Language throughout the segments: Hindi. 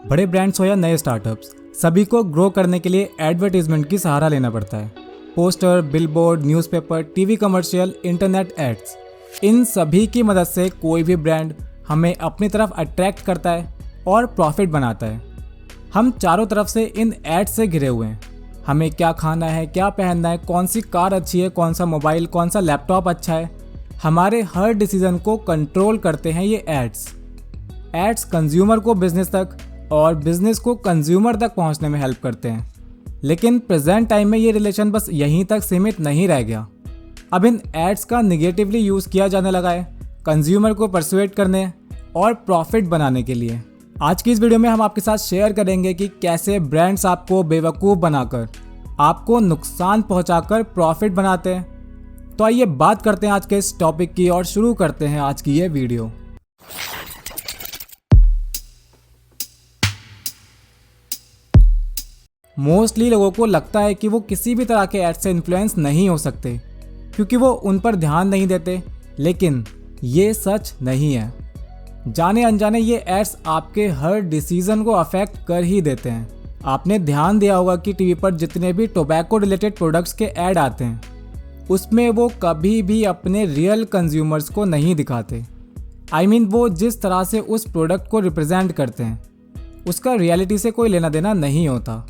बड़े ब्रांड्स हो या नए स्टार्टअप्स, सभी को ग्रो करने के लिए एडवर्टीजमेंट की सहारा लेना पड़ता है। Poster, billboard, newspaper, TV commercial, internet ads, इन सभी की मदद से कोई भी ब्रांड हमें अपनी तरफ अट्रैक्ट करता है और प्रॉफिट बनाता है। हम चारों तरफ से इन एड्स से घिरे हुए हैं। हमें क्या खाना है, क्या पहनना है, कौन सी कार अच्छी है, कौन सा मोबाइल, कौन सा लैपटॉप अच्छा है, हमारे हर डिसीजन को कंट्रोल करते हैं ये एड्स। एड्स कंज्यूमर को बिजनेस तक और बिजनेस को कंज्यूमर तक पहुंचने में हेल्प करते हैं। लेकिन प्रेजेंट टाइम में ये रिलेशन बस यहीं तक सीमित नहीं रह गया। अब इन एड्स का निगेटिवली यूज़ किया जाने लगा है कंज्यूमर को परसुएट करने और प्रॉफिट बनाने के लिए। आज की इस वीडियो में हम आपके साथ शेयर करेंगे कि कैसे ब्रांड्स आपको बेवकूफ़ बनाकर, आपको नुकसान पहुंचाकर प्रॉफिट बनाते हैं। तो आइए बात करते हैं आज के इस टॉपिक की और शुरू करते हैं आज की ये वीडियो। मोस्टली लोगों को लगता है कि वो किसी भी तरह के एड से इन्फ्लुएंस नहीं हो सकते क्योंकि वो उन पर ध्यान नहीं देते, लेकिन ये सच नहीं है। जाने अनजाने ये एड्स आपके हर डिसीजन को अफेक्ट कर ही देते हैं। आपने ध्यान दिया होगा कि टीवी पर जितने भी टोबैको रिलेटेड प्रोडक्ट्स के ऐड आते हैं उसमें वो कभी भी अपने रियल कंज्यूमर्स को नहीं दिखाते। वो जिस तरह से उस प्रोडक्ट को रिप्रेजेंट करते हैं उसका रियलिटी से कोई लेना देना नहीं होता।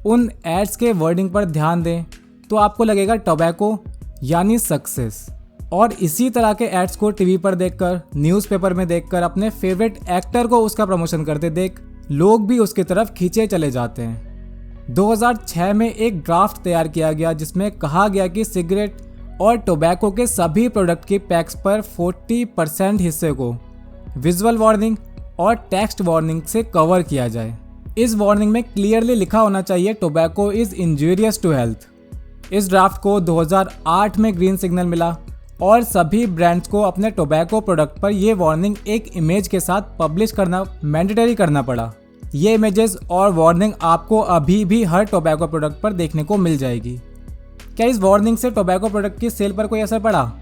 उन एड्स के वर्डिंग पर ध्यान दें तो आपको लगेगा टोबैको यानी सक्सेस, और इसी तरह के एड्स को टीवी पर देखकर, न्यूज़पेपर में देखकर, अपने फेवरेट एक्टर को उसका प्रमोशन करते देख लोग भी उसकी तरफ खींचे चले जाते हैं। 2006 में एक ड्राफ्ट तैयार किया गया जिसमें कहा गया कि सिगरेट और टोबैको के सभी प्रोडक्ट की पैक्स पर 40% हिस्से को विजुअल वार्निंग और टेक्स्ट वार्निंग से कवर किया जाए। इस वार्निंग में क्लियरली लिखा होना चाहिए tobacco is injurious to health. इस ड्राफ्ट को 2008 में ग्रीन सिग्नल मिला और सभी ब्रांड्स को अपने टोबैको प्रोडक्ट पर यह वार्निंग एक इमेज के साथ पब्लिश करना मैंडेटरी करना पड़ा। ये इमेजेस और वार्निंग आपको अभी भी हर टोबैको प्रोडक्ट पर देखने को मिल जाएगी। क्या इस वार्निंग से टोबैको प्रोडक्ट की सेल पर कोई असर पड़ा?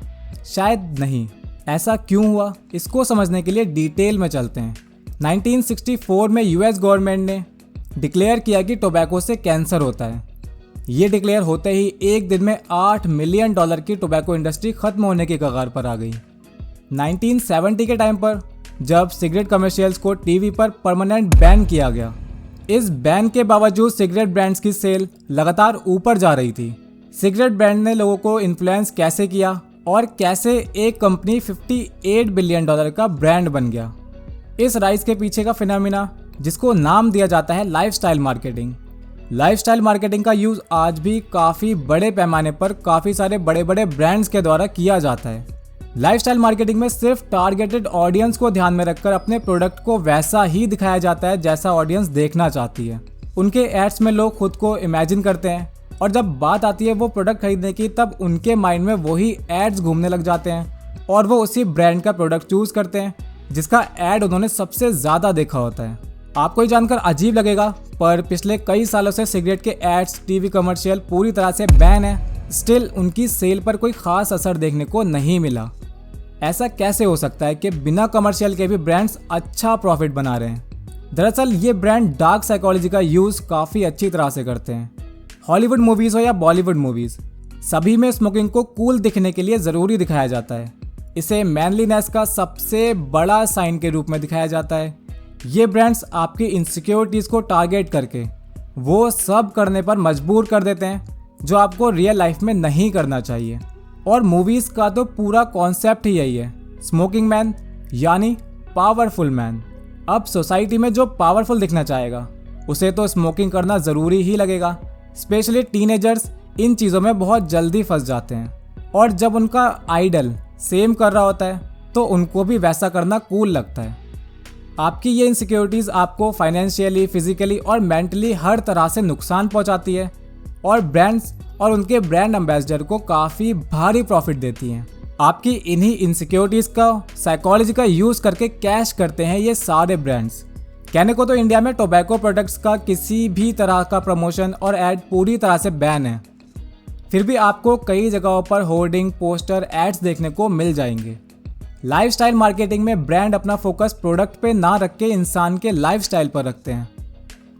शायद नहीं। ऐसा क्यों हुआ, इसको समझने के लिए डिटेल में चलते हैं। 1964 में यूएस गवर्नमेंट ने डिक्लेयर किया कि टोबैको से कैंसर होता है। ये डिक्लेयर होते ही एक दिन में $8 मिलियन की टोबैको इंडस्ट्री खत्म होने की कगार पर आ गई। 1970 के टाइम पर जब सिगरेट कमर्शियल्स को टीवी पर परमानेंट बैन किया गया, इस बैन के बावजूद सिगरेट ब्रांड्स की सेल लगातार ऊपर जा रही थी। सिगरेट ब्रांड ने लोगों को इन्फ्लुएंस कैसे किया और कैसे एक कंपनी $58 बिलियन का ब्रांड बन गया। इस राइज के पीछे का फिनोमिना जिसको नाम दिया जाता है लाइफस्टाइल मार्केटिंग। लाइफस्टाइल मार्केटिंग का यूज़ आज भी काफ़ी बड़े पैमाने पर काफ़ी सारे बड़े बड़े ब्रांड्स के द्वारा किया जाता है। लाइफस्टाइल मार्केटिंग में सिर्फ टारगेटेड ऑडियंस को ध्यान में रखकर अपने प्रोडक्ट को वैसा ही दिखाया जाता है जैसा ऑडियंस देखना चाहती है। उनके एड्स में लोग खुद को इमेजिन करते हैं और जब बात आती है वो प्रोडक्ट खरीदने की, तब उनके माइंड में वही एड्स घूमने लग जाते हैं और वो उसी ब्रांड का प्रोडक्ट चूज़ करते हैं जिसका एड उन्होंने सबसे ज़्यादा देखा होता है। आपको ये जानकर अजीब लगेगा, पर पिछले कई सालों से सिगरेट के एड्स, टीवी कमर्शियल पूरी तरह से बैन है। स्टिल उनकी सेल पर कोई खास असर देखने को नहीं मिला। ऐसा कैसे हो सकता है कि बिना कमर्शियल के भी ब्रांड्स अच्छा प्रॉफिट बना रहे हैं? दरअसल ये ब्रांड डार्क साइकोलॉजी का यूज़ काफ़ी अच्छी तरह से करते हैं। हॉलीवुड मूवीज़ हो या बॉलीवुड मूवीज़, सभी में स्मोकिंग को कूल दिखने के लिए ज़रूरी दिखाया जाता है। इसे मैनलीनेस का सबसे बड़ा साइन के रूप में दिखाया जाता है। ये ब्रांड्स आपकी इनसिक्योरिटीज़ को टारगेट करके वो सब करने पर मजबूर कर देते हैं जो आपको रियल लाइफ में नहीं करना चाहिए। और मूवीज़ का तो पूरा कॉन्सेप्ट ही यही है, स्मोकिंग मैन यानी पावरफुल मैन। अब सोसाइटी में जो पावरफुल दिखना चाहेगा उसे तो स्मोकिंग करना ज़रूरी ही लगेगा। स्पेशली टीनेजर्स इन चीज़ों में बहुत जल्दी फंस जाते हैं, और जब उनका आइडल सेम कर रहा होता है तो उनको भी वैसा करना कूल लगता है। आपकी ये इनसिक्योरिटीज़ आपको फाइनेंशियली, फिजिकली और मेंटली हर तरह से नुकसान पहुंचाती है और ब्रांड्स और उनके ब्रांड एम्बेसडर को काफ़ी भारी प्रॉफिट देती हैं। आपकी इन्हीं इनसिक्योरिटीज़ का साइकोलॉजी का यूज़ करके कैश करते हैं ये सारे ब्रांड्स। कहने को तो इंडिया में टोबैको प्रोडक्ट्स का किसी भी तरह का प्रमोशन और ऐड पूरी तरह से बैन है, फिर भी आपको कई जगहों पर होर्डिंग, पोस्टर, एड्स देखने को मिल जाएंगे। लाइफस्टाइल मार्केटिंग में ब्रांड अपना फोकस प्रोडक्ट पे ना रख के इंसान के लाइफस्टाइल पर रखते हैं।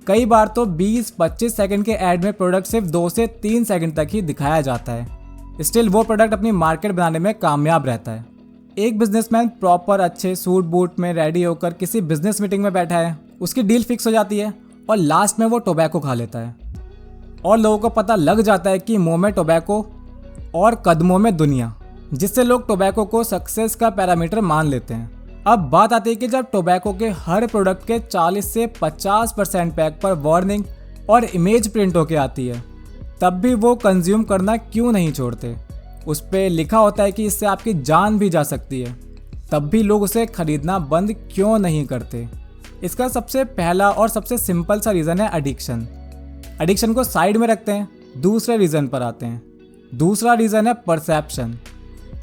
कई बार तो 20-25 सेकंड के ऐड में प्रोडक्ट सिर्फ 2 से 3 सेकंड तक ही दिखाया जाता है, स्टिल वो प्रोडक्ट अपनी मार्केट बनाने में कामयाब रहता है। एक बिजनेसमैन प्रॉपर अच्छे सूट बूट में रेडी होकर किसी बिजनेस मीटिंग में बैठा है, उसकी डील फिक्स हो जाती है और लास्ट में वो टोबैको खा लेता है और लोगों को पता लग जाता है कि मुंह में टोबैको और कदमों में दुनिया, जिससे लोग टोबैको को सक्सेस का पैरामीटर मान लेते हैं। अब बात आती है कि जब टोबैको के हर प्रोडक्ट के 40 से 50% पैक पर वार्निंग और इमेज प्रिंट होके आती है, तब भी वो कंज्यूम करना क्यों नहीं छोड़ते। उस पर लिखा होता है कि इससे आपकी जान भी जा सकती है, तब भी लोग उसे खरीदना बंद क्यों नहीं करते। इसका सबसे पहला और सबसे सिंपल सा रीज़न है एडिक्शन। एडिक्शन को साइड में रखते हैं, दूसरे रीज़न पर आते हैं। दूसरा रीज़न है परसेप्शन।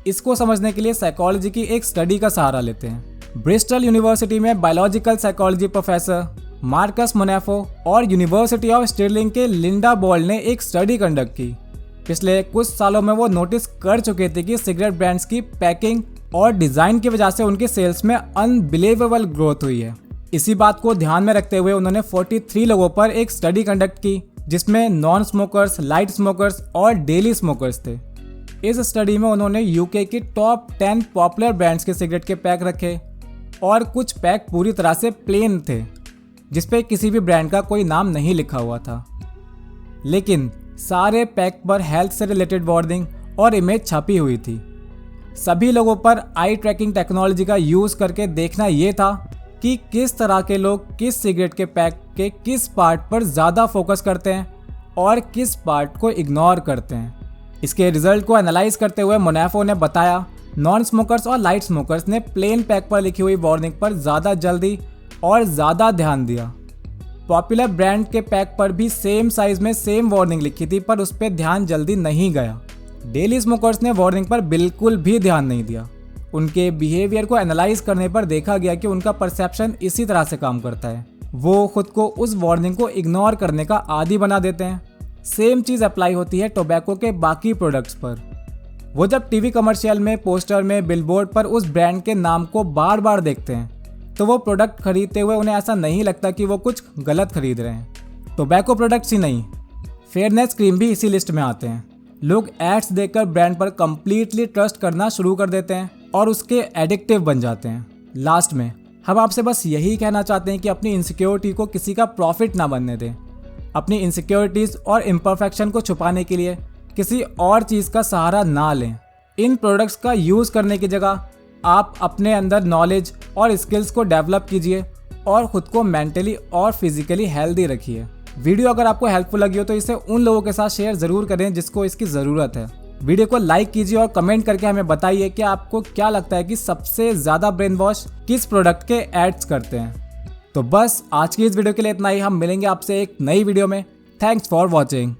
इसको समझने के लिए साइकोलॉजी की एक स्टडी का सहारा लेते हैं। ब्रिस्टल यूनिवर्सिटी में बायोलॉजिकल साइकोलॉजी प्रोफेसर मार्कस मोनेफो और यूनिवर्सिटी ऑफ स्टिर्लिंग के लिंडा बॉल्ड ने एक स्टडी कंडक्ट की। पिछले कुछ सालों में वो नोटिस कर चुके थे कि सिगरेट ब्रांड्स की पैकिंग और डिज़ाइन की वजह से उनके सेल्स में अनबिलीवेबल ग्रोथ हुई है। इसी बात को ध्यान में रखते हुए उन्होंने 43 लोगों पर एक स्टडी कंडक्ट की, जिसमें नॉन स्मोकर्स, लाइट स्मोकर्स और डेली स्मोकर्स थे। इस स्टडी में उन्होंने यूके की टॉप 10 पॉपुलर ब्रांड्स के सिगरेट के पैक रखे और कुछ पैक पूरी तरह से प्लेन थे, जिसपे किसी भी ब्रांड का कोई नाम नहीं लिखा हुआ था। लेकिन सारे पैक पर हेल्थ से रिलेटेड वार्निंग और इमेज छपी हुई थी। सभी लोगों पर आई ट्रैकिंग टेक्नोलॉजी का यूज़ करके देखना ये था कि किस तरह के लोग किस सिगरेट के पैक के किस पार्ट पर ज़्यादा फोकस करते हैं और किस पार्ट को इग्नोर करते हैं। इसके रिजल्ट को एनालाइज करते हुए मोनेफो ने बताया, नॉन स्मोकर्स और लाइट स्मोकर्स ने प्लेन पैक पर लिखी हुई वार्निंग पर ज़्यादा जल्दी और ज़्यादा ध्यान दिया। पॉपुलर ब्रांड के पैक पर भी सेम साइज में सेम वार्निंग लिखी थी, पर उस पर ध्यान जल्दी नहीं गया। डेली स्मोकर्स ने वार्निंग पर बिल्कुल भी ध्यान नहीं दिया। उनके बिहेवियर को एनालाइज करने पर देखा गया कि उनका परसेप्शन इसी तरह से काम करता है। वो खुद को उस वार्निंग को इग्नोर करने का आदी बना देते हैं। सेम चीज़ अप्लाई होती है टोबैको के बाकी प्रोडक्ट्स पर। वो जब टीवी कमर्शियल में, पोस्टर में, बिलबोर्ड पर उस ब्रांड के नाम को बार बार देखते हैं, तो वो प्रोडक्ट खरीदते हुए उन्हें ऐसा नहीं लगता कि वो कुछ गलत खरीद रहे हैं। टोबैको प्रोडक्ट्स ही नहीं, फेयरनेस क्रीम भी इसी लिस्ट में आते हैं। लोग एड्स देखकर ब्रांड पर कंप्लीटली ट्रस्ट करना शुरू कर देते हैं और उसके एडिक्टिव बन जाते हैं। लास्ट में हम आपसे बस यही कहना चाहते हैं कि अपनी इनसिक्योरिटी को किसी का प्रॉफिट ना बनने दें। अपनी इनसिक्योरिटीज़ और इम्परफेक्शन को छुपाने के लिए किसी और चीज़ का सहारा ना लें। इन प्रोडक्ट्स का यूज़ करने की जगह आप अपने अंदर नॉलेज और स्किल्स को डेवलप कीजिए और ख़ुद को मेंटली और फिजिकली हेल्दी रखिए। वीडियो अगर आपको हेल्पफुल लगी हो तो इसे उन लोगों के साथ शेयर ज़रूर करें जिसको इसकी ज़रूरत है। वीडियो को लाइक कीजिए और कमेंट करके हमें बताइए कि आपको क्या लगता है कि सबसे ज़्यादा ब्रेन वॉश किस प्रोडक्ट के एड्स करते हैं। तो बस आज की इस वीडियो के लिए इतना ही। हम मिलेंगे आपसे एक नई वीडियो में। Thanks for watching.